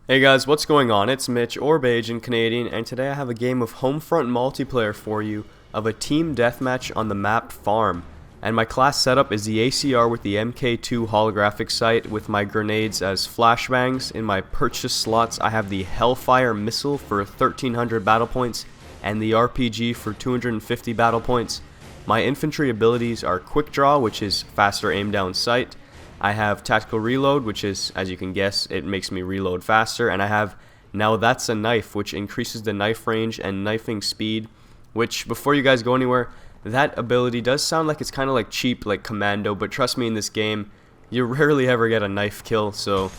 Hey guys, what's going on? It's Mitch, or Bajan Canadian, and today I have a game of Homefront multiplayer for you of a team deathmatch on the map Farm. And my class setup is the ACR with the MK2 holographic sight with my grenades as flashbangs. In my purchase slots I have the Hellfire missile for 1300 battle points and the RPG for 250 battle points. My infantry abilities are Quick Draw, which is faster aim down sight. I have Tactical Reload, which is, as you can guess, it makes me reload faster, and I have Now That's a Knife, which increases the knife range and knifing speed, which, before you guys go anywhere, that ability does sound like it's kind of like cheap, like Commando, but trust me, in this game, you rarely ever get a knife kill, so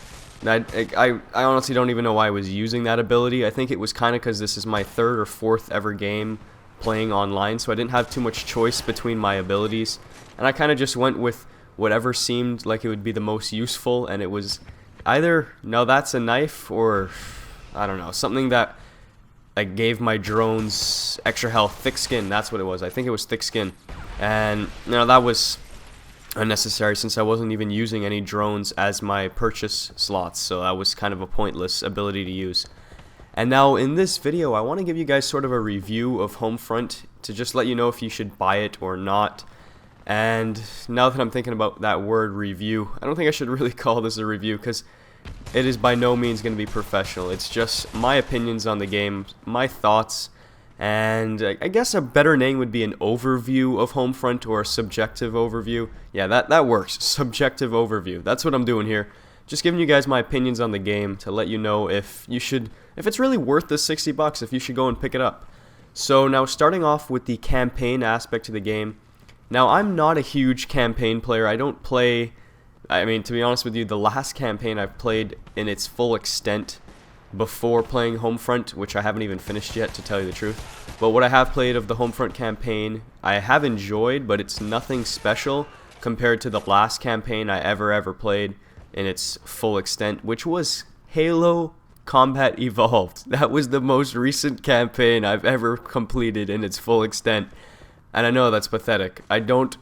I honestly don't even know why I was using that ability. I think it was kind of because this is my third or fourth ever game playing online, so I didn't have too much choice between my abilities, and I kind of just went with whatever seemed like it would be the most useful, and it was either Now That's a Knife or I don't know, something that like gave my drones extra health. Thick Skin, that's what it was. I think it was Thick Skin, and that was unnecessary since I wasn't even using any drones as my purchase slots, so that was kind of a pointless ability to use. And now in this video I want to give you guys sort of a review of Homefront to just let you know if you should buy it or not. And now that I'm thinking about that word review, I don't think I should really call this a review because it is by no means going to be professional. It's just my opinions on the game, my thoughts, and I guess a better name would be an overview of Homefront or a subjective overview. Yeah, that works. Subjective overview. That's what I'm doing here. Just giving you guys my opinions on the game to let you know if it's really worth the $60, if you should go and pick it up. So now starting off with the campaign aspect of the game. Now, I'm not a huge campaign player. I don't play, I mean, to be honest with you, the last campaign I've played in its full extent before playing Homefront, which I haven't even finished yet, to tell you the truth. But what I have played of the Homefront campaign, I have enjoyed, but it's nothing special compared to the last campaign I ever played in its full extent, which was Halo Combat Evolved. That was the most recent campaign I've ever completed in its full extent. And I know that's pathetic. I don't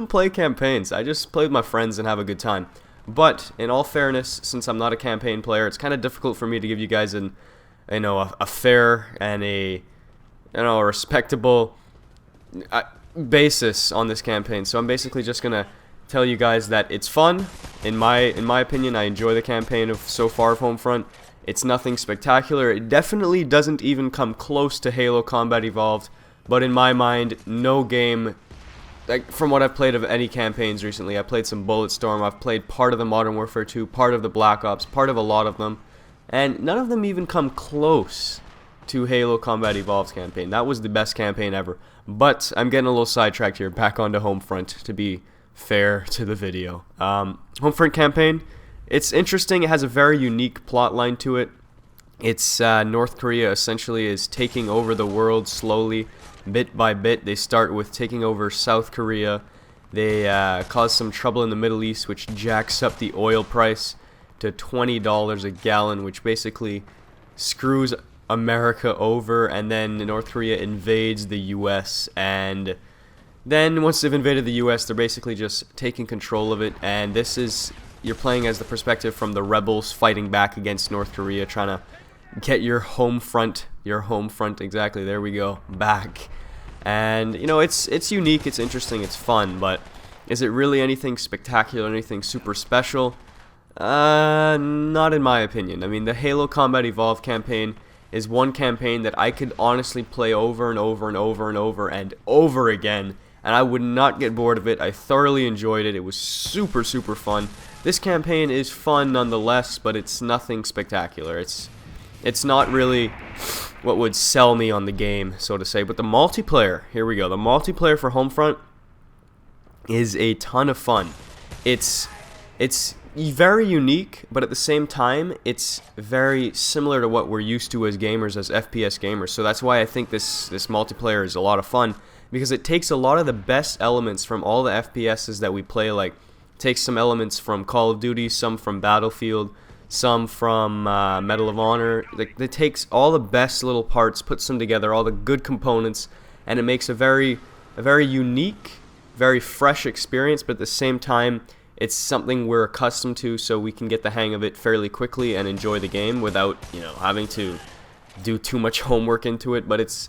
play campaigns. I just play with my friends and have a good time. But in all fairness, since I'm not a campaign player, it's kind of difficult for me to give you guys a fair and a respectable basis on this campaign. So I'm basically just gonna tell you guys that it's fun. In my opinion, I enjoy the campaign of so far of Homefront. It's nothing spectacular. It definitely doesn't even come close to Halo Combat Evolved. But in my mind, no game, like from what I've played of any campaigns recently, I played some Bulletstorm, I've played part of the Modern Warfare 2, part of the Black Ops, part of a lot of them, and none of them even come close to Halo Combat Evolved's campaign. That was the best campaign ever. But I'm getting a little sidetracked here, back onto Homefront, to be fair to the video. Homefront campaign, it's interesting, it has a very unique plot line to it. It's North Korea essentially is taking over the world slowly, bit by bit. They start with taking over South Korea. They cause some trouble in the Middle East, which jacks up the oil price to $20 a gallon, which basically screws America over. And then North Korea invades the U.S. And then once they've invaded the U.S., they're basically just taking control of it. And this is, you're playing as the perspective from the rebels fighting back against North Korea, trying to get your home front, exactly, there we go, back. And it's unique, it's interesting, it's fun, but is it really anything spectacular, anything super special? Not in my opinion. I mean, the Halo Combat Evolved campaign is one campaign that I could honestly play over and over and over and over and over again, and I would not get bored of it. I thoroughly enjoyed it. It was super fun. This campaign is fun nonetheless, but it's nothing spectacular. It's not really what would sell me on the game, so to say. But the multiplayer, here we go. The multiplayer for Homefront is a ton of fun. It's very unique, but at the same time, it's very similar to what we're used to as gamers, as FPS gamers. So that's why I think this multiplayer is a lot of fun, because it takes a lot of the best elements from all the FPSs that we play, like takes some elements from Call of Duty, some from Battlefield, some from Medal of Honor. It takes all the best little parts, puts them together, all the good components, and it makes a very unique, very fresh experience, but at the same time, it's something we're accustomed to, so we can get the hang of it fairly quickly and enjoy the game without, having to do too much homework into it. But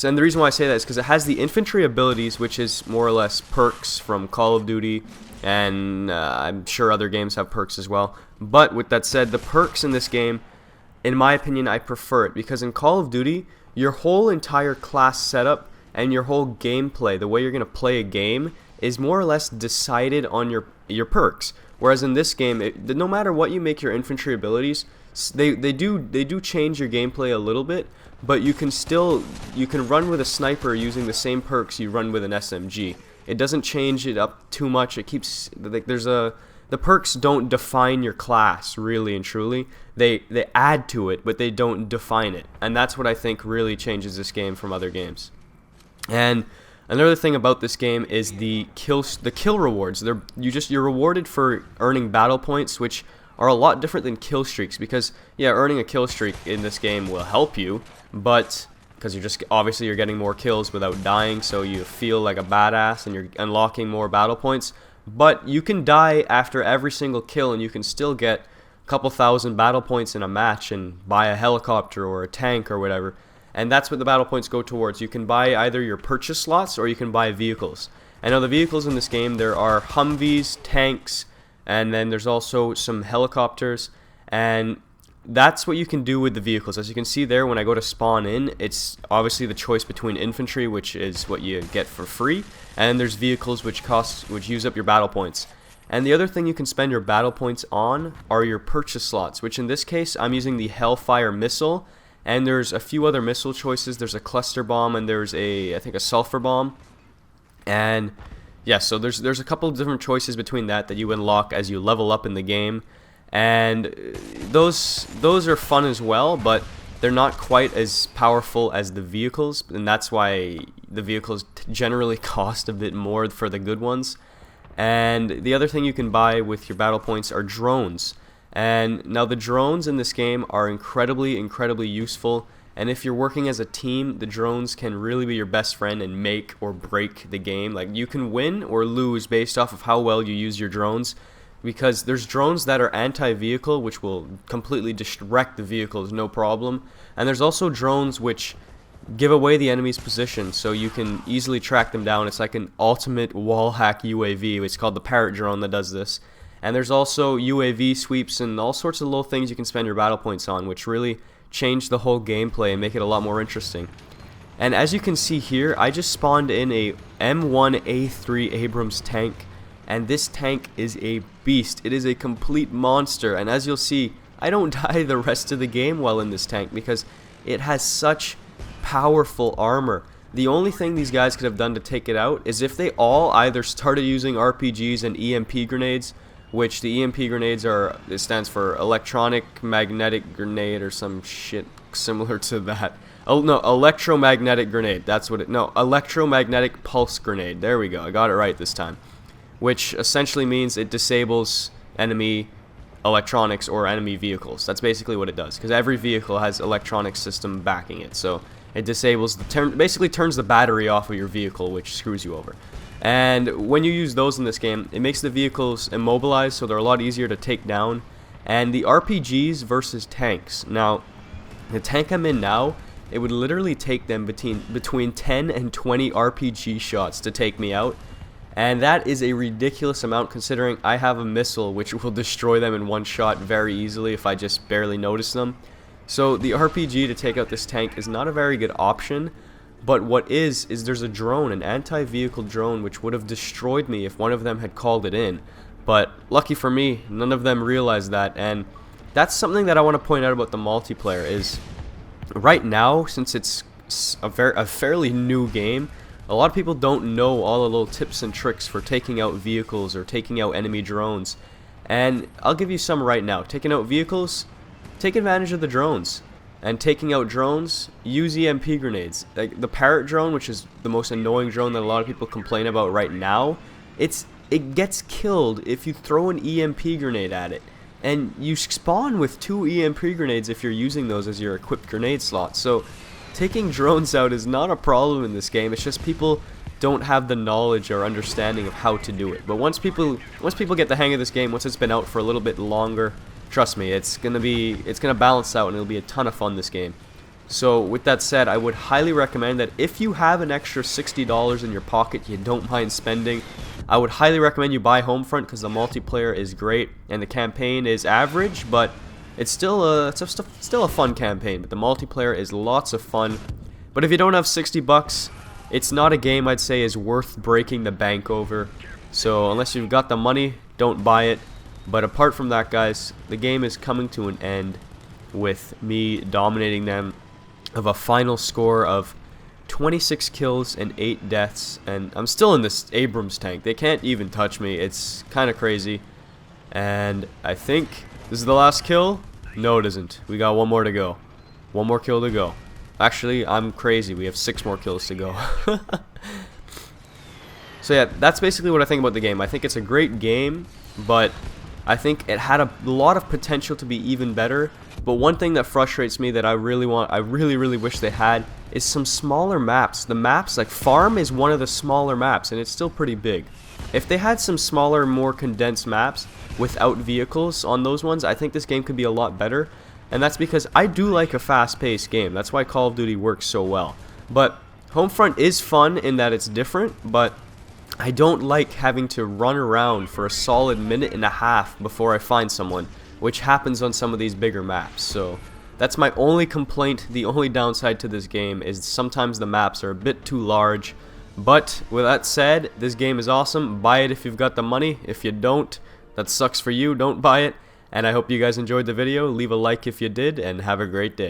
and the reason why I say that is because it has the infantry abilities, which is more or less perks from Call of Duty, and I'm sure other games have perks as well. But with that said, the perks in this game, in my opinion, I prefer it, because in Call of Duty, your whole entire class setup and your whole gameplay, the way you're going to play a game, is more or less decided on your perks. Whereas in this game, no matter what you make your infantry abilities, they do change your gameplay a little bit, but you can run with a sniper using the same perks you run with an SMG. It doesn't change it up too much. It keeps the perks don't define your class, really and truly. They add to it, but they don't define it, and that's what I think really changes this game from other games. And another thing about this game is the kill rewards. You're rewarded for earning battle points, which are a lot different than kill streaks, because earning a kill streak in this game will help you, but because you're getting more kills without dying, so you feel like a badass and you're unlocking more battle points. But you can die after every single kill, and you can still get a couple thousand battle points in a match and buy a helicopter or a tank or whatever. And that's what the battle points go towards. You can buy either your purchase slots or you can buy vehicles. And now the vehicles in this game, there are Humvees, tanks, and then there's also some helicopters. And that's what you can do with the vehicles. As you can see there, when I go to spawn in, it's obviously the choice between infantry, which is what you get for free, and there's vehicles which use up your battle points. And the other thing you can spend your battle points on are your purchase slots, which in this case I'm using the Hellfire missile, and there's a few other missile choices. There's a cluster bomb, and there's I think a sulfur bomb. And so there's a couple of different choices between that you unlock as you level up in the game. And those are fun as well, but they're not quite as powerful as the vehicles, and that's why the vehicles generally cost a bit more for the good ones. And the other thing you can buy with your battle points are drones. And now the drones in this game are incredibly useful, and if you're working as a team, the drones can really be your best friend and make or break the game. Like, you can win or lose based off of how well you use your drones, because there's drones that are anti-vehicle, which will completely wreck the vehicles, no problem. And there's also drones which give away the enemy's position, so you can easily track them down. It's like an ultimate wall hack UAV. It's called the Parrot drone that does this. And there's also UAV sweeps and all sorts of little things you can spend your battle points on, which really change the whole gameplay and make it a lot more interesting. And as you can see here, I just spawned in a M1A3 Abrams tank, and this tank is a beast. It is a complete monster, and as you'll see, I don't die the rest of the game while in this tank because it has such powerful armor. The only thing these guys could have done to take it out is if they all either started using RPGs and EMP grenades, which the EMP grenades it stands for electronic magnetic grenade or some shit similar to that. Oh no, electromagnetic grenade. That's what electromagnetic pulse grenade. There we go. I got it right this time. Which essentially means it disables enemy electronics or enemy vehicles. That's basically what it does, because every vehicle has electronic system backing it. So it disables basically turns the battery off of your vehicle, which screws you over. And when you use those in this game, it makes the vehicles immobilized, so they're a lot easier to take down. And the RPGs versus tanks. Now, the tank I'm in now, it would literally take them between 10 and 20 RPG shots to take me out. And that is a ridiculous amount, considering I have a missile which will destroy them in one shot very easily if I just barely notice them. So the RPG to take out this tank is not a very good option, but what is there's a drone, an anti-vehicle drone, which would have destroyed me if one of them had called it in. But lucky for me, none of them realized that, and that's something that I want to point out about the multiplayer is right now, since it's a fairly new game, a lot of people don't know all the little tips and tricks for taking out vehicles or taking out enemy drones. And I'll give you some right now. Taking out vehicles, take advantage of the drones. And taking out drones, use EMP grenades. Like the Parrot drone, which is the most annoying drone that a lot of people complain about right now, it gets killed if you throw an EMP grenade at it. And you spawn with 2 EMP grenades if you're using those as your equipped grenade slot. So taking drones out is not a problem in this game. It's just people don't have the knowledge or understanding of how to do it. But once people get the hang of this game, once it's been out for a little bit longer, trust me, it's gonna balance out and it'll be a ton of fun this game. So with that said, I would highly recommend that if you have an extra $60 in your pocket you don't mind spending, I would highly recommend you buy Homefront because the multiplayer is great and the campaign is average, but it's still a fun campaign. But the multiplayer is lots of fun. But if you don't have 60 bucks, it's not a game I'd say is worth breaking the bank over. So unless you've got the money, don't buy it. But apart from that, guys, the game is coming to an end with me dominating them of a final score of 26 kills and 8 deaths, and I'm still in this Abrams tank. They can't even touch me. It's kind of crazy. And I think this is the last kill. No, it isn't. We got one more to go. One more kill to go. Actually, I'm crazy. We have 6 more kills to go. So yeah, that's basically what I think about the game. I think it's a great game, but I think it had a lot of potential to be even better. But one thing that frustrates me that I really wish they had is some smaller maps. The maps, like Farm is one of the smaller maps and it's still pretty big. If they had some smaller, more condensed maps without vehicles on those ones, I think this game could be a lot better. And that's because I do like a fast-paced game. That's why Call of Duty works so well. But Homefront is fun in that it's different, but I don't like having to run around for a solid minute and a half before I find someone, which happens on some of these bigger maps. So that's my only complaint. The only downside to this game is sometimes the maps are a bit too large. But with that said, this game is awesome. Buy it if you've got the money. If you don't, that sucks for you. Don't buy it. And I hope you guys enjoyed the video. Leave a like if you did, and have a great day.